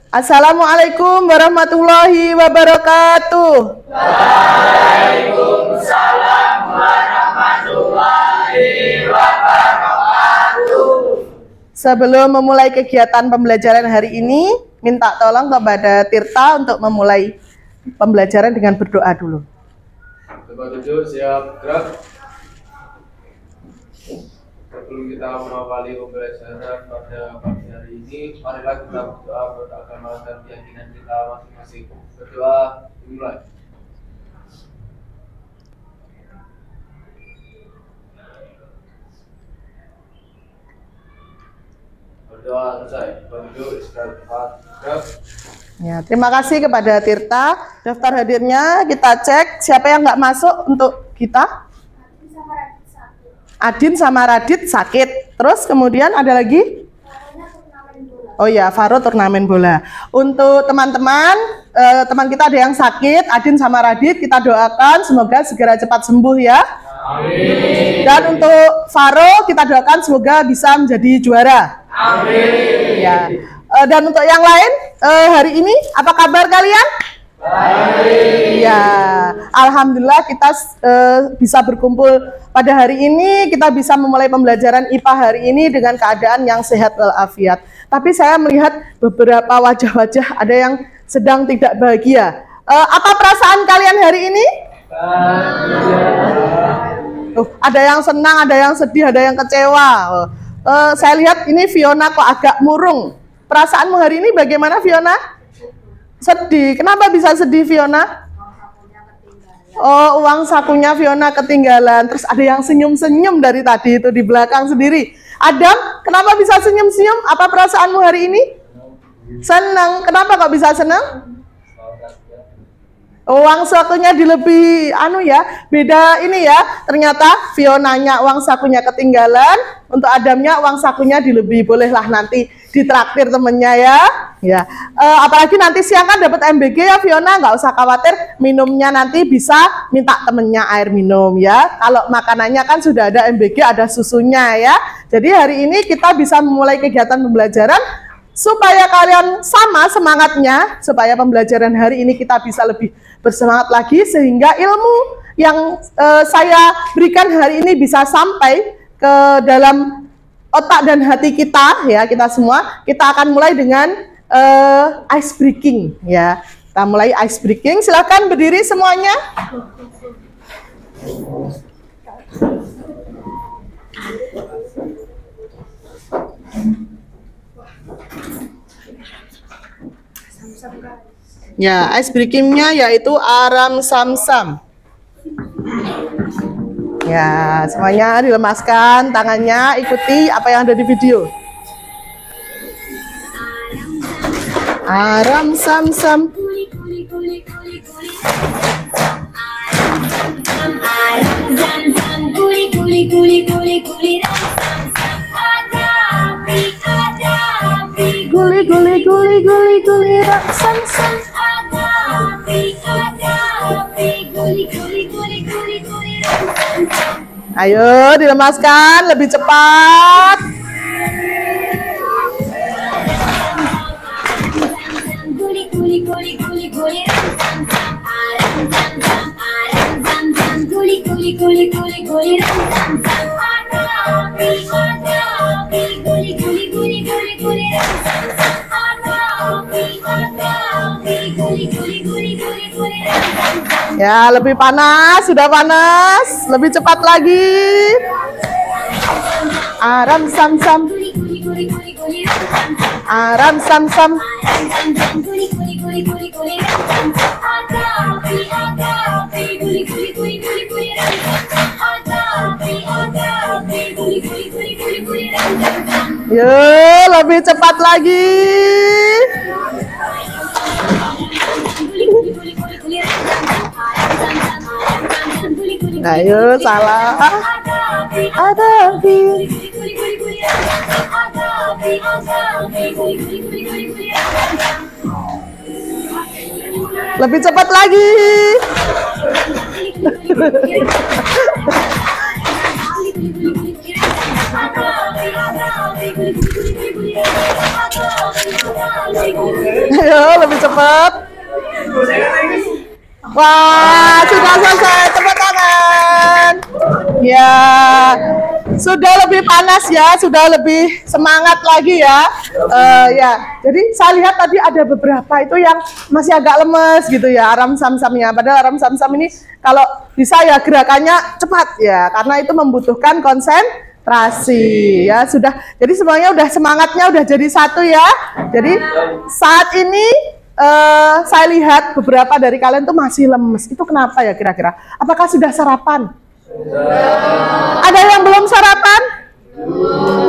Assalamualaikum warahmatullahi wabarakatuh. Waalaikumsalam warahmatullahi wabarakatuh. Sebelum memulai kegiatan pembelajaran hari ini, minta tolong kepada Tirta untuk memulai pembelajaran dengan berdoa dulu. Coba duduk, siap, gerak. Sebelum kita mengawali pembelajaran pada pagi hari ini, marilah kita berdoa buat agama dan keyakinan kita masing-masing. Berdoa dimulai. Berdoa selesai. Duduk, istirahat tempat, gerak. Ya, terima kasih kepada Tirta. Daftar hadirnya kita cek siapa yang nggak masuk untuk kita. Adin sama Radit sakit. Terus kemudian ada lagi? Oh ya, Faro turnamen bola. Untuk teman-teman, teman kita ada yang sakit, Adin sama Radit, kita doakan semoga segera cepat sembuh ya. Amin. Dan untuk Faro kita doakan semoga bisa menjadi juara. Amin. Ya. Dan untuk yang lain, hari ini apa kabar kalian? Baik. Ya, alhamdulillah kita bisa berkumpul pada hari ini, kita bisa memulai pembelajaran IPA hari ini dengan keadaan yang sehat walafiat. Tapi saya melihat beberapa wajah-wajah ada yang sedang tidak bahagia. Apa perasaan kalian hari ini? Ada yang senang, ada yang sedih, ada yang kecewa. Saya lihat ini Fiona kok agak murung. Perasaanmu hari ini bagaimana, Fiona? Sedih. Kenapa bisa sedih, Fiona? Oh, uang sakunya Fiona ketinggalan. Terus ada yang senyum-senyum dari tadi itu di belakang sendiri. Adam, kenapa bisa senyum-senyum? Apa perasaanmu hari ini? Senang. Kenapa kok bisa senang? Uang sakunya dilebih, beda ini ya. Ternyata Fionanya uang sakunya ketinggalan, untuk Adamnya uang sakunya dilebih. Bolehlah nanti ditraktir temennya ya. Ya. Apalagi nanti siang kan dapat MBG ya Fiona, nggak usah khawatir. Minumnya nanti bisa minta temennya air minum ya. Kalau makanannya kan sudah ada MBG, ada susunya ya. Jadi hari ini kita bisa memulai kegiatan pembelajaran supaya kalian sama semangatnya, supaya pembelajaran hari ini kita bisa lebih bersemangat lagi, sehingga ilmu yang saya berikan hari ini bisa sampai ke dalam otak dan hati kita ya, kita semua. Kita akan mulai dengan ice breaking ya. Kita mulai ice breaking. Silakan berdiri semuanya. Ya, ice breaking-nya yaitu aram sam-sam. Ya, semuanya dilemaskan tangannya, ikuti apa yang ada di video. Aram sam-sam. Guli guli guli guli guli sam sam. Ayo dilemaskan lebih cepat. Ya, lebih panas, sudah panas, lebih cepat lagi. Aram sam sam. Aram sam sam. Yo, lebih cepat lagi. Ayo, salah. Ada api. Lebih cepat lagi. Ayo, lebih cepat. Wah, sudah selesai. Tepuk tangan. Ya, sudah lebih panas ya, sudah lebih semangat lagi ya. Ya, jadi saya lihat tadi ada beberapa itu yang masih agak lemes gitu ya, aram sam-samnya. Padahal aram sam-sam ini kalau bisa ya gerakannya cepat ya, karena itu membutuhkan konsentrasi ya. Sudah, jadi semuanya udah semangatnya udah jadi satu ya. Jadi saat ini saya lihat beberapa dari kalian tuh masih lemes. Itu kenapa ya kira-kira? Apakah sudah sarapan? Ada yang belum sarapan?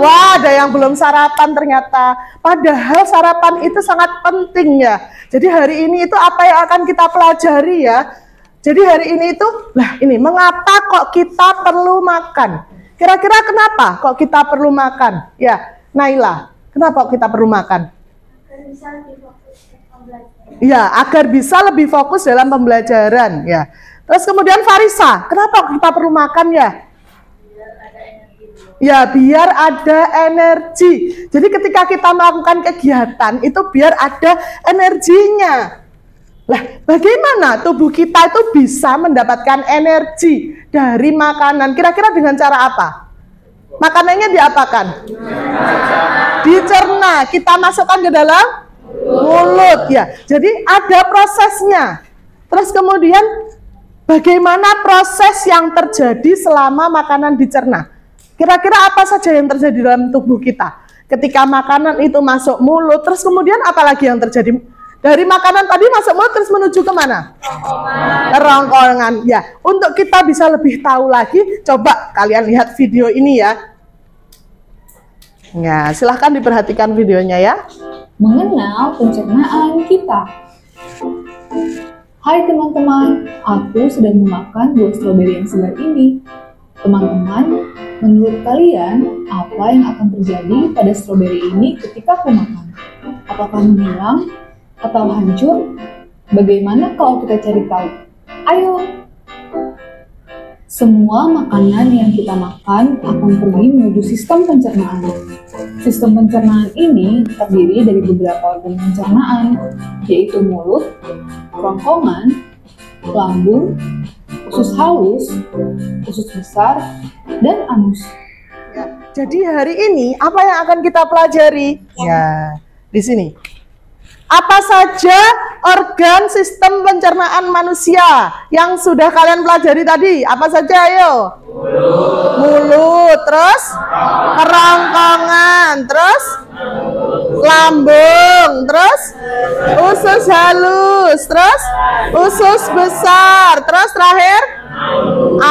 Wah, ada yang belum sarapan ternyata. Padahal sarapan itu sangat penting ya. Jadi hari ini itu apa yang akan kita pelajari ya? Jadi hari ini itu, lah ini mengapa kok kita perlu makan? Kira-kira kenapa kok kita perlu makan? Ya, Naila, kenapa kok kita perlu makan? Ya, agar bisa lebih fokus dalam pembelajaran ya. Terus kemudian Farisa, kenapa kita perlu makan ya? Ya, biar ada energi. Jadi ketika kita melakukan kegiatan itu biar ada energinya. Lah, bagaimana tubuh kita itu bisa mendapatkan energi dari makanan? Kira-kira dengan cara apa? Makanannya diapakan? Dicerna. Kita masukkan ke dalam mulut ya. Jadi ada prosesnya. Terus kemudian bagaimana proses yang terjadi selama makanan dicerna? Kira-kira apa saja yang terjadi dalam tubuh kita ketika makanan itu masuk mulut? Terus kemudian apa lagi yang terjadi? Dari makanan tadi masuk mulut terus menuju kemana? Kerongkongan ya. Untuk kita bisa lebih tahu lagi, coba kalian lihat video ini ya. Ya, silahkan diperhatikan videonya ya. Mengenal pencernaan kita. Hai teman-teman, aku sedang memakan buah stroberi yang segar ini. Teman-teman, menurut kalian, apa yang akan terjadi pada stroberi ini ketika aku makan? Apakah menghilang atau hancur? Bagaimana kalau kita cari tahu? Ayo! Semua makanan yang kita makan akan pergi menuju sistem pencernaan. Sistem pencernaan ini terdiri dari beberapa organ pencernaan, yaitu mulut, kerongkongan, lambung, usus halus, usus besar, dan anus. Ya, jadi hari ini apa yang akan kita pelajari? Ya, di sini. Apa saja organ sistem pencernaan manusia yang sudah kalian pelajari tadi? Apa saja ayo? Mulut, terus kerongkongan, terus lambung, terus usus halus, terus usus besar, terus terakhir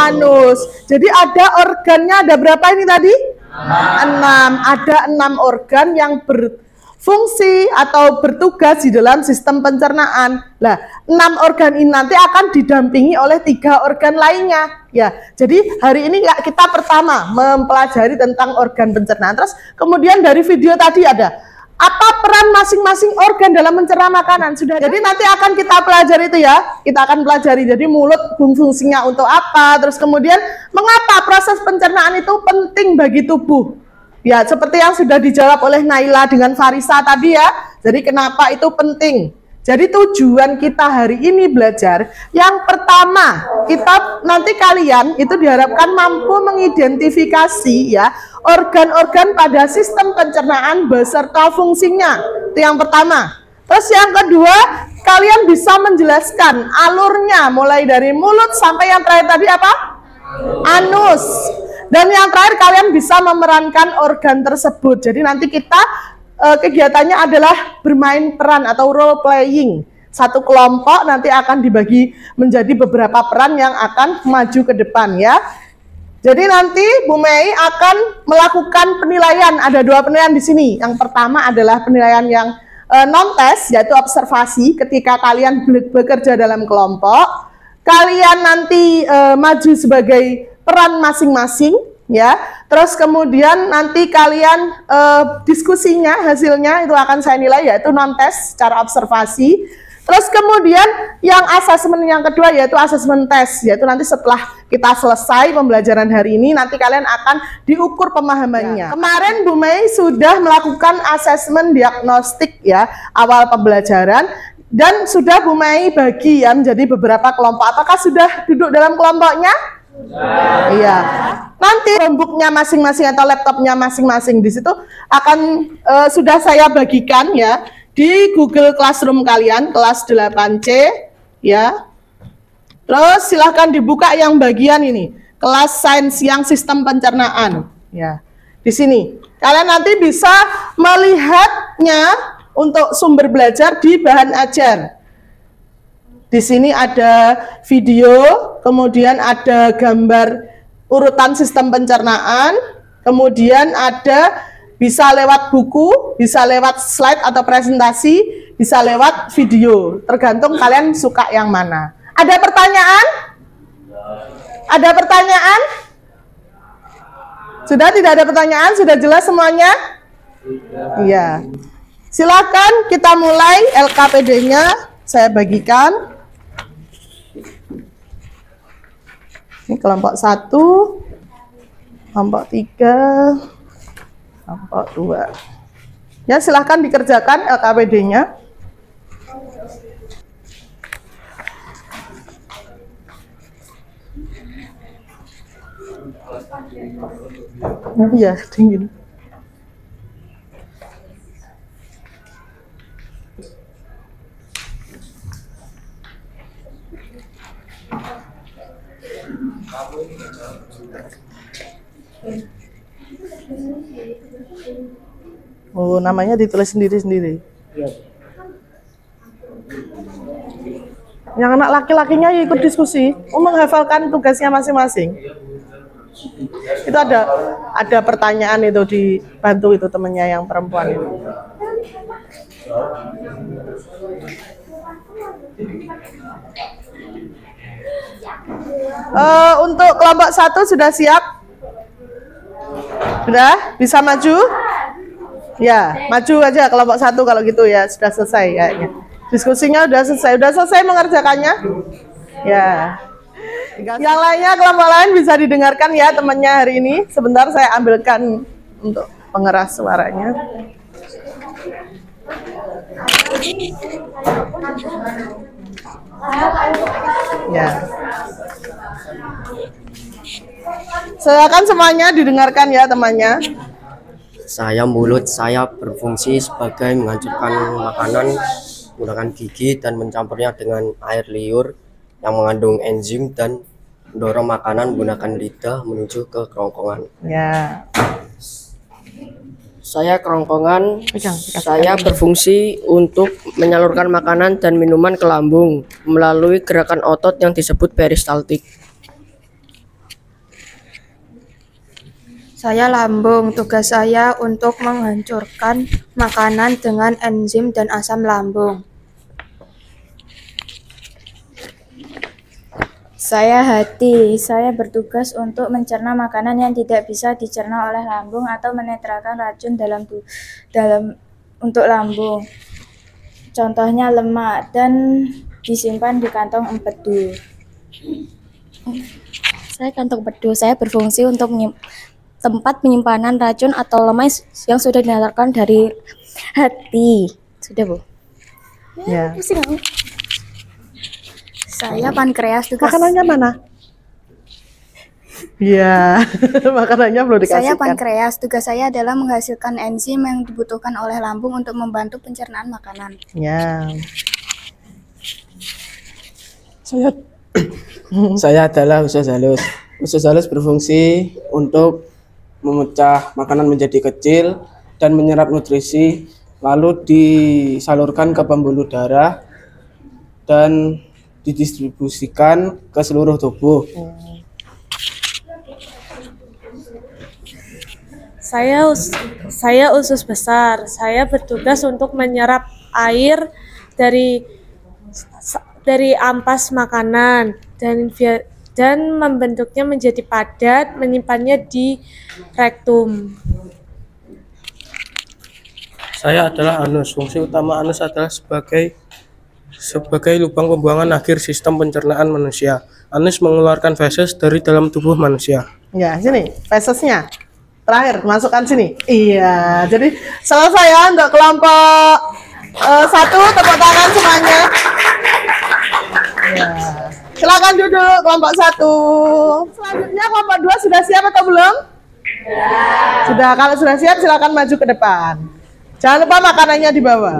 anus. Jadi ada organnya, ada berapa ini tadi? 6. Ada 6 organ yang berfungsi atau bertugas di dalam sistem pencernaan. Nah, 6 organ ini nanti akan didampingi oleh 3 organ lainnya. Ya, jadi hari ini kita pertama mempelajari tentang organ pencernaan. Terus kemudian dari video tadi ada apa peran masing-masing organ dalam mencerna makanan. Sudah. Jadi nanti akan kita pelajari itu ya. Kita akan pelajari. Jadi mulut fungsinya untuk apa. Terus kemudian mengapa proses pencernaan itu penting bagi tubuh. Ya, seperti yang sudah dijawab oleh Naila dengan Farisa tadi ya. Jadi kenapa itu penting? Jadi tujuan kita hari ini belajar, yang pertama, kita nanti kalian itu diharapkan mampu mengidentifikasi ya organ-organ pada sistem pencernaan beserta fungsinya. Itu yang pertama. Terus yang kedua, kalian bisa menjelaskan alurnya mulai dari mulut sampai yang terakhir tadi apa? Anus. Dan yang terakhir kalian bisa memerankan organ tersebut. Jadi nanti kita kegiatannya adalah bermain peran atau role playing. Satu kelompok nanti akan dibagi menjadi beberapa peran yang akan maju ke depan ya. Jadi nanti Bu Mei akan melakukan penilaian. Ada 2 penilaian di sini. Yang pertama adalah penilaian yang non-tes, yaitu observasi ketika kalian bekerja dalam kelompok. Kalian nanti maju sebagai peran masing-masing ya. Terus kemudian nanti kalian diskusinya, hasilnya itu akan saya nilai yaitu non-tes secara observasi. Terus kemudian yang asesmen yang kedua yaitu asesmen tes, yaitu nanti setelah kita selesai pembelajaran hari ini nanti kalian akan diukur pemahamannya. Kemarin Bu Mei sudah melakukan asesmen diagnostik ya awal pembelajaran dan sudah Bu Mei bagi ya menjadi beberapa kelompok. Apakah sudah duduk dalam kelompoknya? Iya. Nanti Chromebook-nya masing-masing atau laptopnya masing-masing di situ akan sudah saya bagikan ya di Google Classroom kalian kelas 8C ya. Terus silahkan dibuka yang bagian ini kelas sains yang sistem pencernaan ya. Di sini kalian nanti bisa melihatnya untuk sumber belajar di bahan ajar. Di sini ada video, kemudian ada gambar urutan sistem pencernaan, kemudian ada bisa lewat buku, bisa lewat slide atau presentasi, bisa lewat video. Tergantung kalian suka yang mana. Ada pertanyaan? Ada pertanyaan? Sudah tidak ada pertanyaan? Sudah jelas semuanya? Iya. Silakan kita mulai LKPD-nya. Saya bagikan. Ini kelompok 1, kelompok 3, kelompok 2. Ya, silahkan dikerjakan LKPD-nya. Iya, dingin. Oh, namanya ditulis sendiri-sendiri. Yang anak laki-lakinya ikut diskusi, menghafalkan tugasnya masing-masing. Itu ada pertanyaan itu dibantu itu temennya yang perempuan itu. Untuk kelompok 1 sudah siap? Sudah? Bisa maju? Ya, maju aja kelompok 1 kalau gitu ya, sudah selesai kayaknya. Diskusinya sudah selesai mengerjakannya? Ya. Yang lainnya, kelompok lain bisa didengarkan ya temannya hari ini. Sebentar saya ambilkan untuk pengeras suaranya. Ya. Silakan semuanya didengarkan ya temannya. Mulut saya berfungsi sebagai menghancurkan makanan menggunakan gigi dan mencampurnya dengan air liur yang mengandung enzim dan mendorong makanan menggunakan lidah menuju ke kerongkongan. Ya. Saya berfungsi untuk menyalurkan makanan dan minuman ke lambung melalui gerakan otot yang disebut peristaltik. Saya lambung, tugas saya untuk menghancurkan makanan dengan enzim dan asam lambung. Saya hati, saya bertugas untuk mencerna makanan yang tidak bisa dicerna oleh lambung atau menetralkan racun untuk lambung. Contohnya lemak dan disimpan di kantong empedu. Saya kantong empedu, saya berfungsi untuk tempat penyimpanan racun atau lemak yang sudah diantarkan dari hati. Sudah, Bu? Ya. Pusing aku. Saya pankreas, tugas. Makanannya mana? Iya, makanannya belum dikasihkan. Saya pankreas, tugas saya adalah menghasilkan enzim yang dibutuhkan oleh lambung untuk membantu pencernaan makanan. Ya. Saya adalah usus halus. Usus halus berfungsi untuk memecah makanan menjadi kecil dan menyerap nutrisi, lalu disalurkan ke pembuluh darah dan didistribusikan ke seluruh tubuh. Saya usus besar. Saya bertugas untuk menyerap air dari ampas makanan dan membentuknya menjadi padat, menyimpannya di rektum. Saya adalah anus. Fungsi utama anus adalah sebagai sebagai lubang pembuangan akhir sistem pencernaan manusia. Anus mengeluarkan feses dari dalam tubuh manusia. Ya, sini fesesnya. Terakhir, masukkan sini. Iya, jadi selesai ya untuk kelompok 1, tepuk tangan semuanya. Ya. Silakan duduk kelompok 1. Selanjutnya kelompok 2 sudah siap atau belum? Sudah, kalau sudah siap silakan maju ke depan. Jangan lupa makanannya dibawa.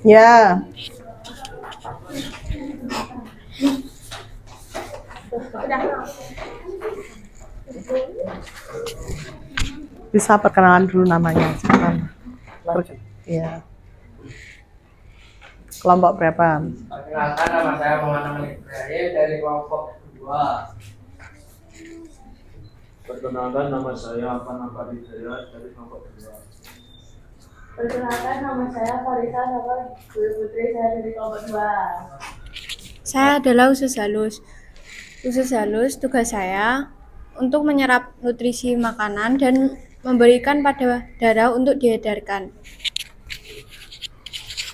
Ya. Bisa perkenalan dulu namanya. Iya. Kelompok berapa? Perkenalkan, nama saya Muhammad Ibrahim dari kelompok 2. Perkenalkan, nama saya Panampa Hidayat dari kelompok 2. Perkenalkan, nama saya Farisa Safa Putri, saya dari kelompok 2. Saya adalah usus halus. Usus halus tugas saya untuk menyerap nutrisi makanan dan memberikan pada darah untuk diedarkan.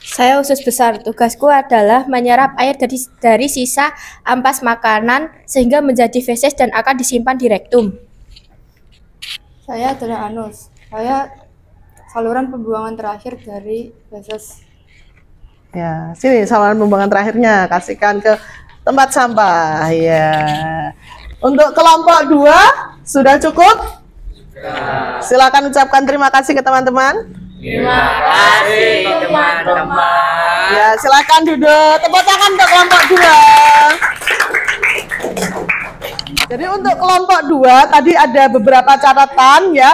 Saya usus besar, tugasku adalah menyerap air dari sisa ampas makanan sehingga menjadi feses dan akan disimpan di rektum. Saya adalah anus. Saya saluran pembuangan terakhir dari feses. Ya, sini saluran pembuangan terakhirnya, kasihkan ke tempat sampah. Ya. Untuk kelompok 2 sudah cukup? Silakan ucapkan terima kasih ke teman-teman. Terima kasih teman-teman. Ya, silakan duduk. Tepuk tangan untuk kelompok 2. Jadi untuk kelompok 2 tadi ada beberapa catatan ya.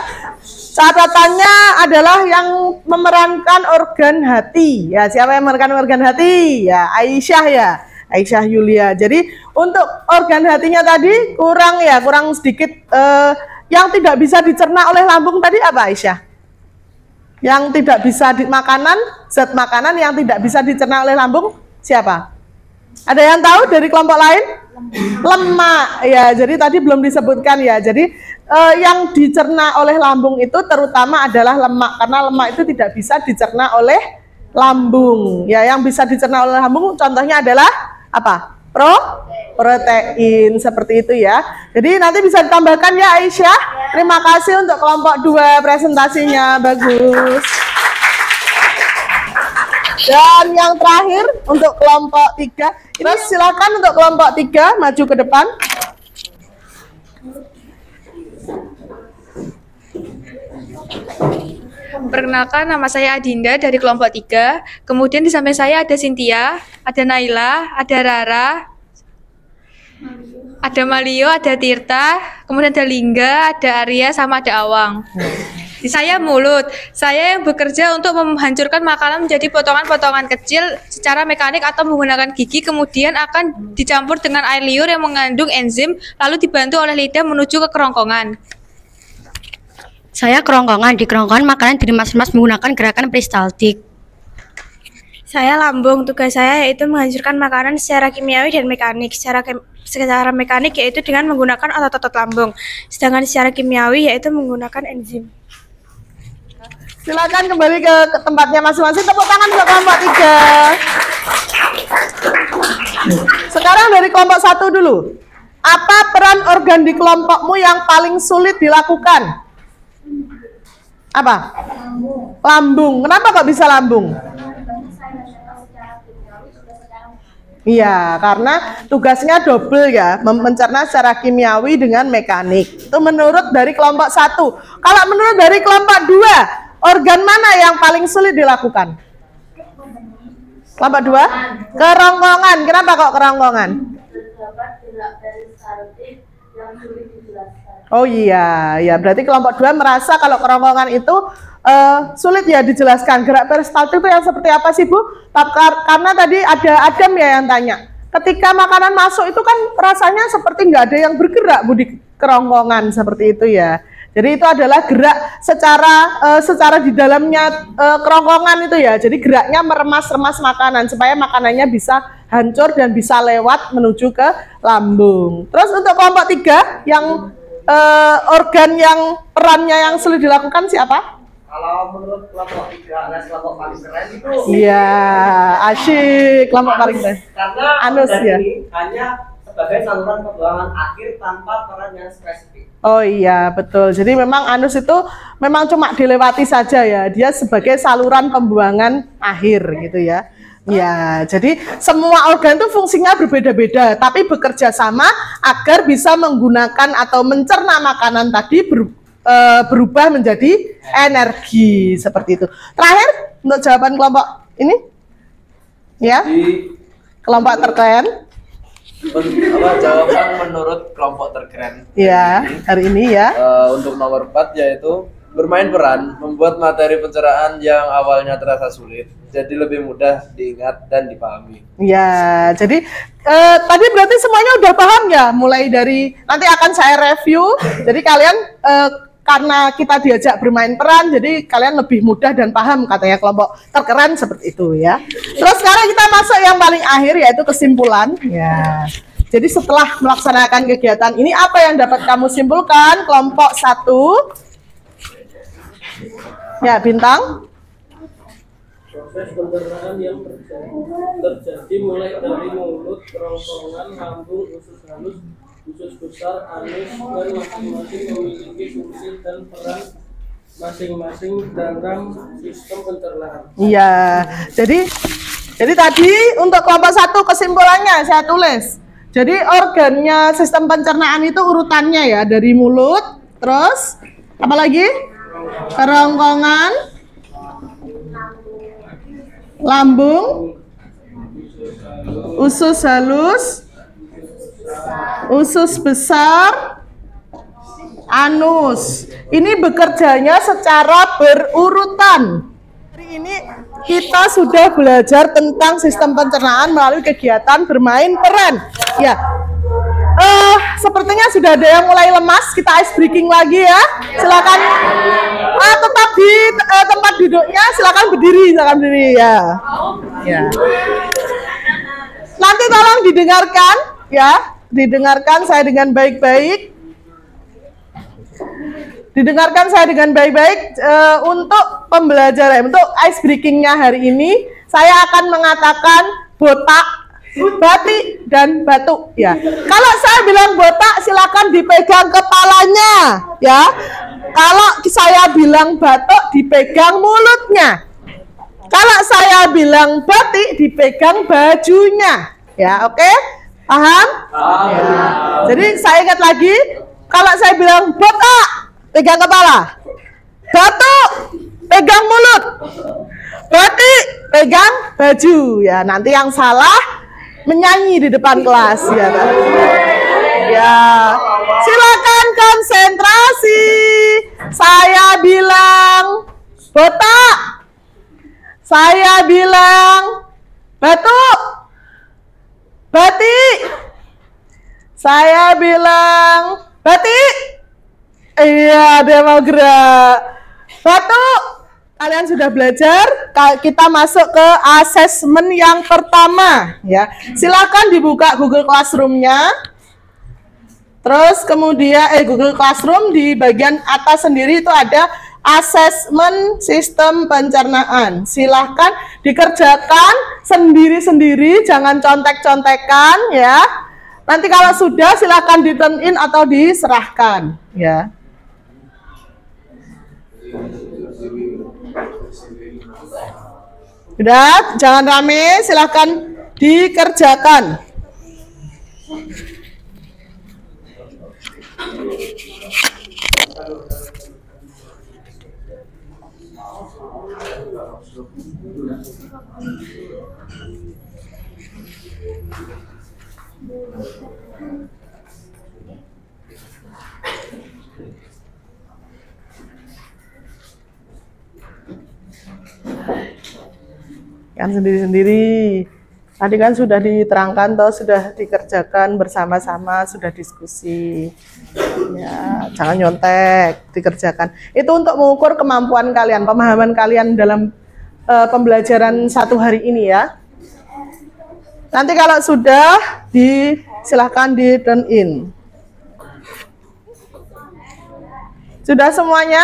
Catatannya adalah yang memerankan organ hati. Ya, siapa yang memerankan organ hati? Ya, Aisyah ya. Aisyah Yulia. Jadi untuk organ hatinya tadi kurang sedikit yang tidak bisa dicerna oleh lambung tadi apa, Aisyah? Yang tidak bisa zat makanan yang tidak bisa dicerna oleh lambung siapa? Ada yang tahu dari kelompok lain? Lemak. Ya, jadi tadi belum disebutkan ya. Jadi yang dicerna oleh lambung itu terutama adalah lemak, karena lemak itu tidak bisa dicerna oleh lambung. Ya, yang bisa dicerna oleh lambung contohnya adalah apa? Protein, seperti itu ya. Jadi nanti bisa ditambahkan ya Aisyah. Terima kasih untuk kelompok 2 presentasinya, bagus. Dan yang terakhir untuk kelompok 3. Terus silakan untuk kelompok 3 maju ke depan. Perkenalkan, nama saya Adinda dari kelompok 3. Kemudian di samping saya ada Cynthia, ada Naila, ada Rara, ada Malio, ada Tirta, kemudian ada Lingga, ada Arya, sama ada Awang. Di saya mulut. Saya yang bekerja untuk menghancurkan makanan menjadi potongan-potongan kecil secara mekanik atau menggunakan gigi, kemudian akan dicampur dengan air liur yang mengandung enzim, lalu dibantu oleh lidah menuju ke kerongkongan. Saya kerongkongan. Di kerongkongan makanan dirimas-rimas menggunakan gerakan peristaltik. Saya lambung. Tugas saya yaitu menghancurkan makanan secara kimiawi dan mekanik. Secara mekanik yaitu dengan menggunakan otot-otot lambung. Sedangkan secara kimiawi yaitu menggunakan enzim. Silakan kembali ke tempatnya masing-masing. Tepuk tangan untuk kelompok 3. Sekarang dari kelompok 1 dulu. Apa peran organ di kelompokmu yang paling sulit dilakukan? Apa? Lambung. Kenapa kok bisa lambung? Iya, karena tugasnya double ya, mencerna secara kimiawi dengan mekanik. Itu menurut dari kelompok 1. Kalau menurut dari kelompok 2, organ mana yang paling sulit dilakukan? Kelompok 2? Kerongkongan. Kenapa kok kerongkongan? Oh iya, ya berarti kelompok 2 merasa kalau kerongkongan itu sulit ya dijelaskan. Gerak peristaltik itu yang seperti apa sih Bu? Karena tadi ada Adam ya yang tanya. Ketika makanan masuk itu kan rasanya seperti nggak ada yang bergerak Bu di kerongkongan seperti itu ya. Jadi itu adalah gerak secara di dalamnya kerongkongan itu ya. Jadi geraknya meremas-remas makanan supaya makanannya bisa hancur dan bisa lewat menuju ke lambung. Terus untuk kelompok 3 yang organ yang perannya yang sulit dilakukan siapa? Kalau menurut kelompok 3 alias kelompok paling keren itu iya, asyik kelompok paling keren. Karena Anus ya. ini hanya sebagai saluran pembuangan akhir tanpa peran yang spesifik. Oh iya, betul. Jadi memang anus itu memang cuma dilewati saja ya. Dia sebagai saluran pembuangan akhir gitu ya. Ya, jadi semua organ itu fungsinya berbeda-beda, tapi bekerja sama agar bisa menggunakan atau mencerna makanan tadi berubah menjadi energi seperti itu. Terakhir untuk jawaban kelompok ini, ya, kelompok terkeren. Jawaban menurut kelompok terkeren. Ya, hari ini ya. Untuk nomor 4 yaitu bermain peran membuat materi pencerahan yang awalnya terasa sulit jadi lebih mudah diingat dan dipahami. Ya, jadi tadi berarti semuanya udah paham ya, mulai dari nanti akan saya review. Jadi kalian karena kita diajak bermain peran, jadi kalian lebih mudah dan paham katanya kelompok terkeren seperti itu ya. Terus sekarang kita masuk yang paling akhir yaitu kesimpulan. Ya. Jadi setelah melaksanakan kegiatan ini apa yang dapat kamu simpulkan? Kelompok 1. Ya, Bintang. Proses pencernaan yang terjadi mulai dari mulut, kerongkongan, lambung, usus halus, usus besar, anus, dan masing-masing memiliki fungsi dan peran masing-masing dalam sistem pencernaan. Iya, jadi tadi untuk kelompok 1 kesimpulannya saya tulis. Jadi organnya sistem pencernaan itu urutannya ya, dari mulut, terus apa lagi? Kerongkongan, lambung, usus halus, usus besar, anus. Ini bekerjanya secara berurutan. Hari ini kita sudah belajar tentang sistem pencernaan melalui kegiatan bermain peran. Ya, sepertinya sudah ada yang mulai lemas. Kita ice breaking lagi ya. Silakan tetap di tempat duduknya. Silakan berdiri ya. Ya. Nanti tolong didengarkan ya. Didengarkan saya dengan baik-baik. Didengarkan saya dengan baik-baik. Untuk pembelajaran, untuk ice breakingnya hari ini, saya akan mengatakan botak, batik, dan batuk. Ya. Kalau saya bilang botak, silakan dipegang kepalanya. Ya. Kalau saya bilang batuk, dipegang mulutnya. Kalau saya bilang batik, dipegang bajunya. Ya, oke? Paham? Ya. Jadi saya ingat lagi, kalau saya bilang botak, pegang kepala. Batuk, pegang mulut. Batik, pegang baju. Ya, nanti yang salah menyanyi di depan kelas ya. Ya. Silakan konsentrasi. Saya bilang botak. Saya bilang batuk. Batik. Saya bilang batik. Iya, dia mau gerak. Batuk. Kalian sudah belajar. Kita masuk ke asesmen yang pertama ya. Silakan dibuka Google Classroom-nya. Terus kemudian Google Classroom di bagian atas sendiri itu ada asesmen sistem pencernaan. Silahkan dikerjakan sendiri-sendiri, jangan contek-contekan ya. Nanti kalau sudah silahkan di turn in atau diserahkan ya. Udah, jangan rame, silahkan dikerjakan. Kan sendiri-sendiri. Tadi kan sudah diterangkan toh, sudah dikerjakan bersama-sama, sudah diskusi. Ya, jangan nyontek, dikerjakan. Itu untuk mengukur kemampuan kalian, pemahaman kalian dalam pembelajaran satu hari ini ya. Nanti kalau sudah, silahkan di turn in. Sudah semuanya?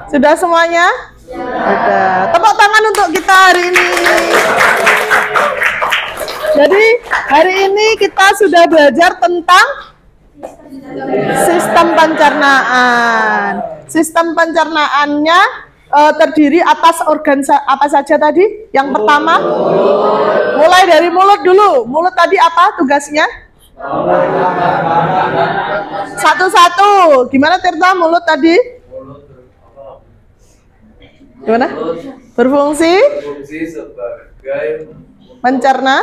Sudah semuanya? Sudah. Tepuk tangan untuk kita hari ini. Jadi hari ini kita sudah belajar tentang sistem pencernaan. Sistem pencernaannya terdiri atas organ apa saja tadi? Yang pertama, mulai dari mulut dulu. Mulut tadi apa tugasnya? Satu-satu. Gimana Tirta mulut tadi? Gimana? Berfungsi sebagai mencerna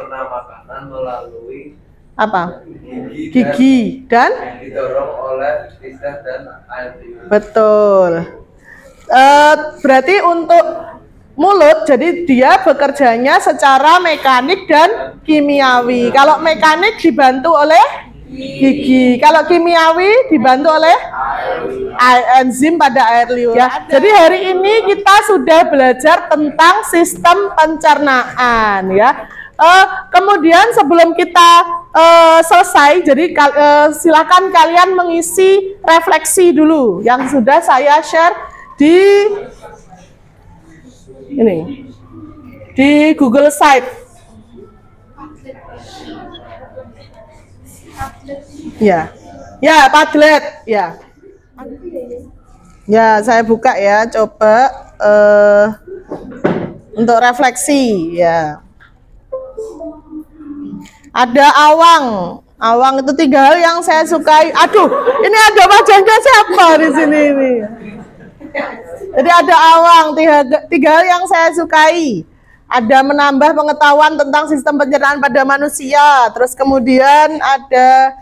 makanan melalui apa? Gigi dan didorong oleh lidah dan air liur. betul. Berarti untuk mulut, jadi dia bekerjanya secara mekanik dan kimiawi. Kalau mekanik dibantu oleh gigi, kalau kimiawi dibantu oleh enzim pada air liur. Ya, jadi hari ini kita sudah belajar tentang sistem pencernaan ya. Kemudian sebelum kita selesai, jadi silakan kalian mengisi refleksi dulu yang sudah saya share di ini di Google Site. Ya, ya Padlet, ya. Ya, saya buka ya, coba untuk refleksi, ya. Ada awang, awang itu 3 hal yang saya sukai. Aduh, ini ada wajahnya siapa di sini ini? Jadi ada awang, 3 hal yang saya sukai. Ada menambah pengetahuan tentang sistem pencernaan pada manusia. Terus kemudian ada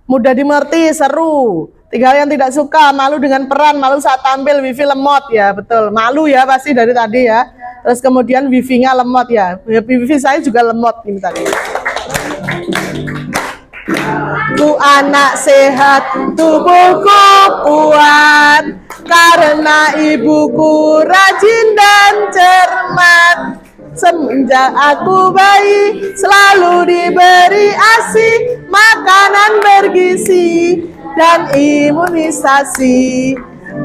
mudah dimengerti, seru. 3 hal yang tidak suka, malu dengan peran, malu saat tampil, wifi lemot ya, betul. Malu ya pasti dari tadi ya. Terus kemudian wifi-nya lemot ya. Wifi saya juga lemot ini tadi. Ku anak sehat, tubuhku kuat, karena ibuku rajin dan cermat. Semenjak aku bayi selalu diberi ASI, makanan bergizi dan imunisasi.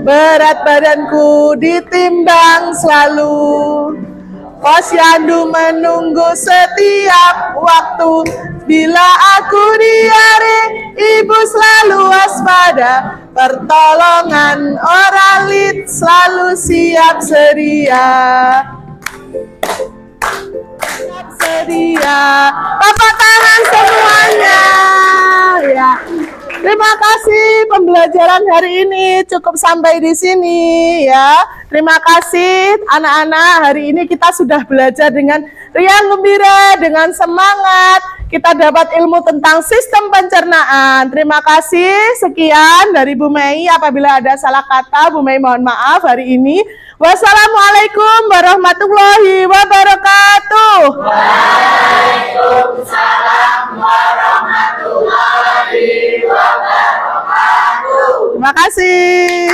Berat badanku ditimbang selalu. Posyandu menunggu setiap waktu. Bila aku diare, ibu selalu waspada. Pertolongan oralit selalu siap sedia. Sedia. Tepuk tangan semuanya. Ya. Terima kasih pembelajaran hari ini cukup sampai di sini ya. Terima kasih anak-anak, hari ini kita sudah belajar dengan riang gembira, dengan semangat. Kita dapat ilmu tentang sistem pencernaan. Terima kasih, sekian dari Bu Mei. Apabila ada salah kata, Bu Mei mohon maaf hari ini. Wassalamualaikum warahmatullahi wabarakatuh. Waalaikumsalam warahmatullahi wabarakatuh. Terima kasih.